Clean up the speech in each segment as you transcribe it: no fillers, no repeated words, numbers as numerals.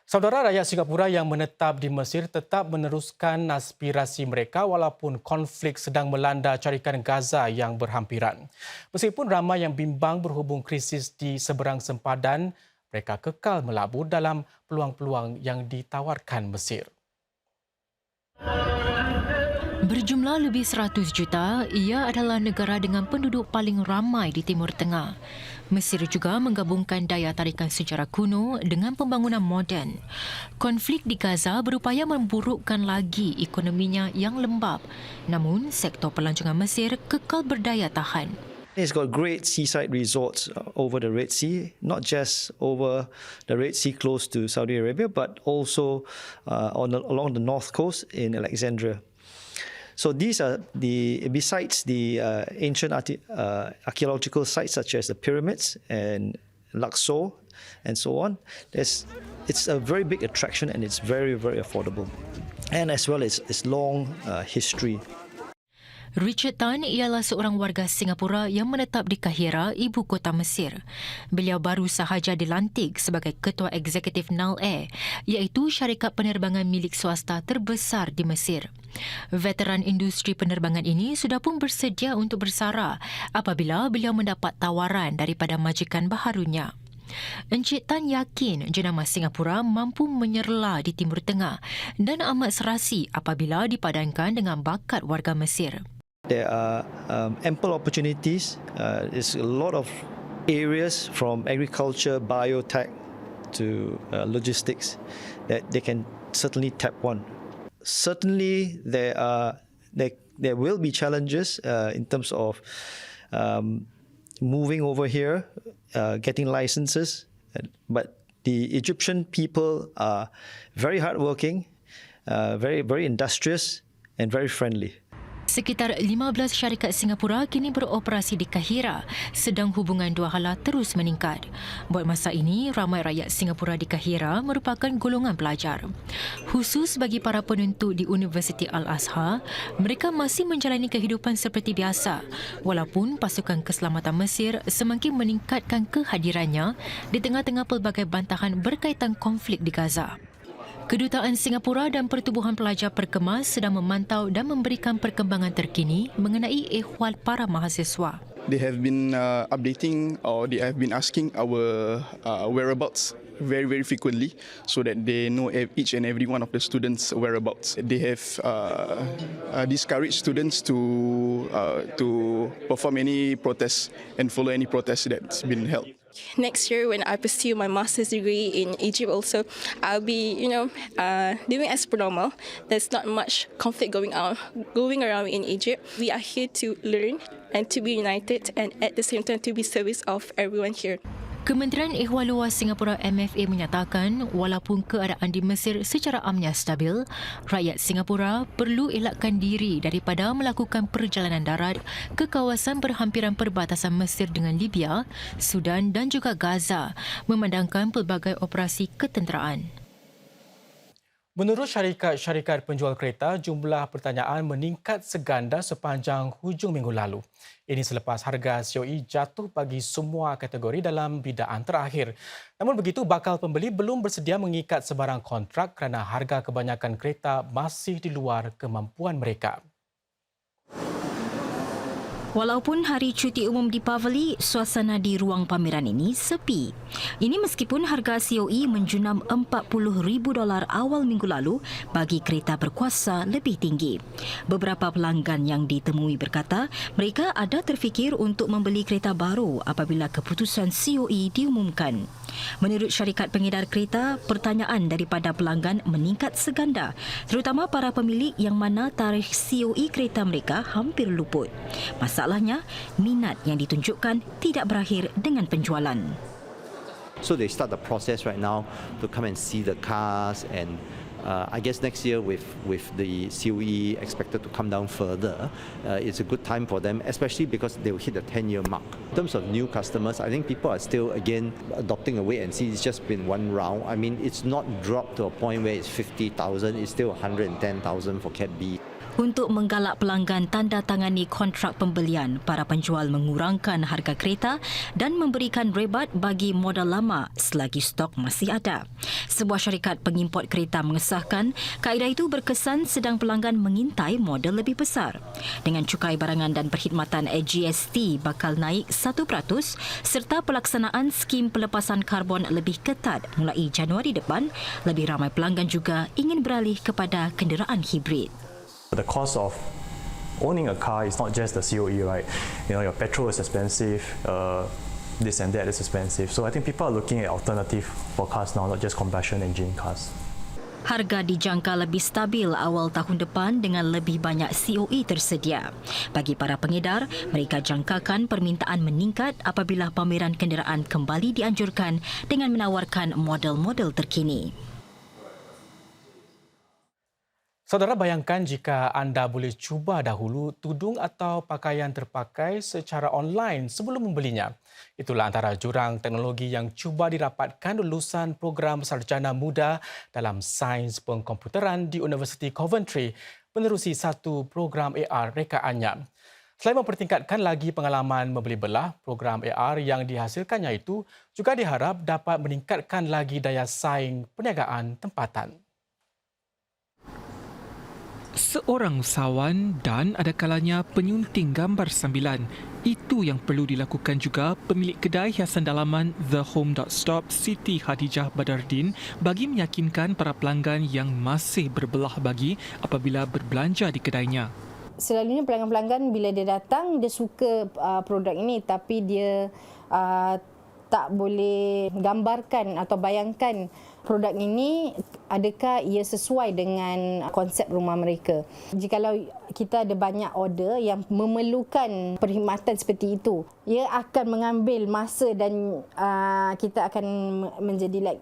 Saudara rakyat Singapura yang menetap di Mesir tetap meneruskan aspirasi mereka walaupun konflik sedang melanda carikan Gaza yang berhampiran. Meskipun ramai yang bimbang berhubung krisis di seberang sempadan, mereka kekal melabur dalam peluang-peluang yang ditawarkan Mesir. Berjumlah lebih 100 juta, ia adalah negara dengan penduduk paling ramai di Timur Tengah. Mesir juga menggabungkan daya tarikan sejarah kuno dengan pembangunan moden. Konflik di Gaza berupaya memburukkan lagi ekonominya yang lembab. Namun, sektor pelancongan Mesir kekal berdaya tahan. It's got great seaside resorts over the Red Sea, not just over the Red Sea close to Saudi Arabia, but also along the north coast in Alexandria. So these are besides the ancient archaeological sites such as the pyramids and Luxor and so on. It's a very big attraction and it's very, very affordable. And as well as its long history. Richard Tan ialah seorang warga Singapura yang menetap di Kahira, ibu kota Mesir. Beliau baru sahaja dilantik sebagai Ketua Eksekutif Nal Air, iaitu syarikat penerbangan milik swasta terbesar di Mesir. Veteran industri penerbangan ini sudah pun bersedia untuk bersara apabila beliau mendapat tawaran daripada majikan baharunya. Encik Tan yakin jenama Singapura mampu menyerla di Timur Tengah dan amat serasi apabila dipadankan dengan bakat warga Mesir. There are ample opportunities. There's a lot of areas from agriculture, biotech to logistics that they can certainly tap on. Certainly, there will be challenges in terms of moving over here, getting licenses. But the Egyptian people are very hardworking, very industrious, and very friendly. Sekitar 15 syarikat Singapura kini beroperasi di Kahira, sedang hubungan dua hala terus meningkat. Buat masa ini, ramai rakyat Singapura di Kahira merupakan golongan pelajar. Khusus bagi para penuntut di Universiti Al-Azhar, mereka masih menjalani kehidupan seperti biasa, walaupun pasukan keselamatan Mesir semakin meningkatkan kehadirannya di tengah-tengah pelbagai bantahan berkaitan konflik di Gaza. Kedutaan Singapura dan Pertubuhan Pelajar Perkemas sedang memantau dan memberikan perkembangan terkini mengenai ehwal para mahasiswa. They have been updating or they have been asking our whereabouts very, very frequently so that they know each and every one of the students' whereabouts. They have discouraged students to perform any protests and follow any protests that's been held. Next year, when I pursue my master's degree in Egypt also, I'll be, doing as per normal. There's not much conflict going around in Egypt. We are here to learn and to be united and at the same time to be service of everyone here. Kementerian Ehwal Luar Singapura MFA menyatakan walaupun keadaan di Mesir secara amnya stabil, rakyat Singapura perlu elakkan diri daripada melakukan perjalanan darat ke kawasan berhampiran perbatasan Mesir dengan Libya, Sudan dan juga Gaza, memandangkan pelbagai operasi ketenteraan. Menurut syarikat penjual kereta, jumlah pertanyaan meningkat seganda sepanjang hujung minggu lalu. Ini selepas harga COE jatuh bagi semua kategori dalam bidaan terakhir. Namun begitu, bakal pembeli belum bersedia mengikat sebarang kontrak kerana harga kebanyakan kereta masih di luar kemampuan mereka. Walaupun hari cuti umum dipavali, suasana di ruang pameran ini sepi. Ini meskipun harga COE menjunam $40,000 awal minggu lalu bagi kereta berkuasa lebih tinggi. Beberapa pelanggan yang ditemui berkata mereka ada terfikir untuk membeli kereta baru apabila keputusan COE diumumkan. Menurut syarikat pengedar kereta, pertanyaan daripada pelanggan meningkat seganda, terutama para pemilik yang mana tarikh COE kereta mereka hampir luput. Masalahnya, minat yang ditunjukkan tidak berakhir dengan penjualan. So they start the process right now to come and see the cars, and I guess next year with the COE expected to come down further, it's a good time for them, especially because they will hit the 10-year mark. In terms of new customers, I think people are still again adopting a wait and see. It's just been one round. I mean, it's not dropped to a point where it's 50,000. It's still 110,000 for Cat B. Untuk menggalak pelanggan tanda tangani kontrak pembelian, para penjual mengurangkan harga kereta dan memberikan rebat bagi model lama selagi stok masih ada. Sebuah syarikat pengimport kereta mengesahkan kaedah itu berkesan sedang pelanggan mengintai model lebih besar. Dengan cukai barangan dan perkhidmatan GST bakal naik 1% serta pelaksanaan skim pelepasan karbon lebih ketat mulai Januari depan, lebih ramai pelanggan juga ingin beralih kepada kenderaan hibrid. The cost of owning a car is not just the COE, right? Your petrol is expensive, this and that is expensive. So I think people are looking at alternative for cars now, not just combustion engine cars. Harga dijangka lebih stabil awal tahun depan dengan lebih banyak COE tersedia. Bagi para pengedar, mereka jangkakan permintaan meningkat apabila pameran kenderaan kembali dianjurkan dengan menawarkan model-model terkini. Saudara, bayangkan jika anda boleh cuba dahulu tudung atau pakaian terpakai secara online sebelum membelinya. Itulah antara jurang teknologi yang cuba dirapatkan lulusan program sarjana muda dalam sains pengkomputeran di Universiti Coventry menerusi satu program AR reka anyap. Selain mempertingkatkan lagi pengalaman membeli belah, program AR yang dihasilkannya itu juga diharap dapat meningkatkan lagi daya saing perniagaan tempatan. Seorang usahawan dan ada kalanya penyunting gambar sambilan. Itu yang perlu dilakukan juga pemilik kedai hiasan dalaman The Home.Stop Siti Khadijah Badardin bagi meyakinkan para pelanggan yang masih berbelah bagi apabila berbelanja di kedainya. Selalunya pelanggan-pelanggan bila dia datang, dia suka produk ini tapi dia tak boleh gambarkan atau bayangkan produk ini adakah ia sesuai dengan konsep rumah mereka. Jikalau kita ada banyak order yang memerlukan perkhidmatan seperti itu, ia akan mengambil masa dan kita akan menjadi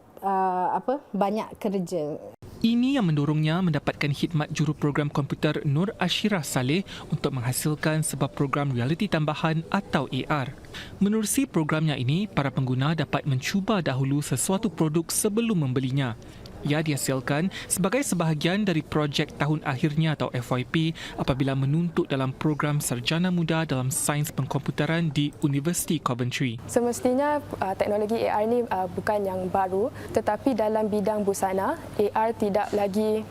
banyak kerja. Ini yang mendorongnya mendapatkan khidmat juruprogram komputer Nur Ashirah Saleh untuk menghasilkan sebuah program realiti tambahan atau AR. Menerusi programnya ini, para pengguna dapat mencuba dahulu sesuatu produk sebelum membelinya. Ia dihasilkan sebagai sebahagian dari projek tahun akhirnya atau FYP apabila menuntut dalam program sarjana muda dalam sains pengkomputeran di Universiti Coventry. Semestinya teknologi AR ini bukan yang baru, tetapi dalam bidang busana, AR tidak lagi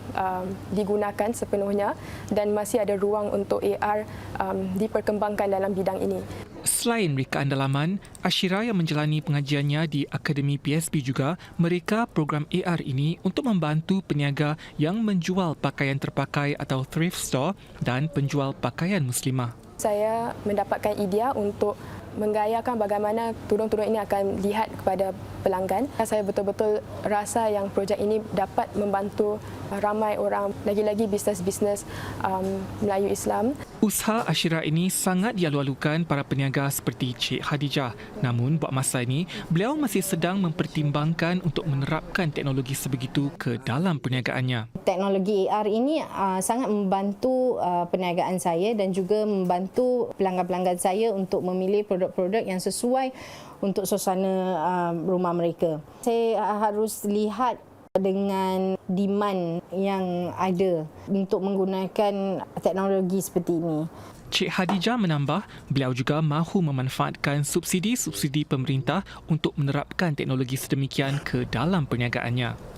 digunakan sepenuhnya dan masih ada ruang untuk AR diperkembangkan dalam bidang ini. Selain rekaan dalaman, Ashira yang menjalani pengajiannya di Akademi PSB juga mereka program AR ini untuk membantu peniaga yang menjual pakaian terpakai atau thrift store dan penjual pakaian muslimah. Saya mendapatkan idea untuk menggayakan bagaimana tudung-tudung ini akan lihat kepada pelanggan. Saya betul-betul rasa yang projek ini dapat membantu ramai orang, lagi-lagi bisnes-bisnes Melayu Islam. Usaha Ashira ini sangat dialu-alukan para peniaga seperti Cik Khadijah. Namun buat masa ini, beliau masih sedang mempertimbangkan untuk menerapkan teknologi sebegitu ke dalam perniagaannya. Teknologi AR ini sangat membantu perniagaan saya dan juga membantu pelanggan-pelanggan saya untuk memilih produk-produk yang sesuai untuk suasana rumah mereka. Saya harus lihat dengan demand yang ada untuk menggunakan teknologi seperti ini. Cik Khadijah menambah, beliau juga mahu memanfaatkan subsidi-subsidi pemerintah untuk menerapkan teknologi sedemikian ke dalam perniagaannya.